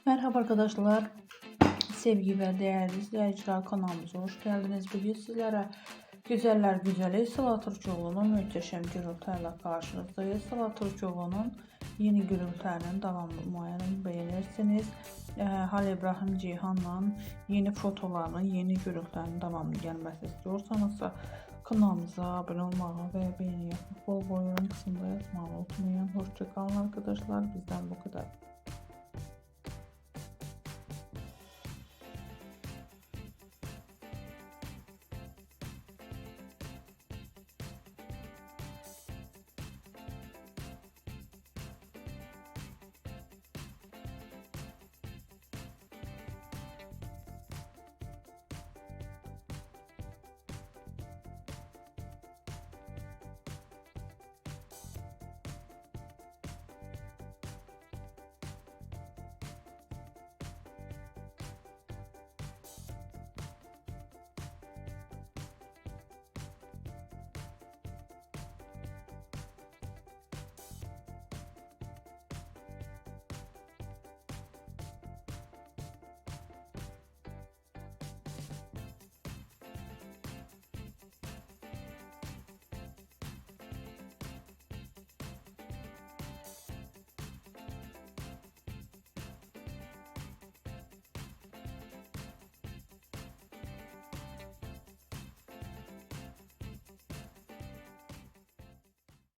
Merhaba arkadaşlar. Sevgi ve değerli izleyiciler, kanalımıza hoş geldiniz. Bugün sizlere güzeller güzeli Sıla Türkoğlu'nun muhteşem gürültülerle karşınızdayız. Sıla Türkoğlu'nun yeni gürültülerinin devamlı umarım beğenirsiniz. Halil İbrahim Ceyhan'la yeni fotolarının, yeni gürültülerinin devamlı gelmesi istiyorsanız kanalımıza abone olmayı ve beğeni yapmayı, bol bol yorum kısmında yazmayı unutmayın. Hoşça kalın arkadaşlar. Bizden bu kadar.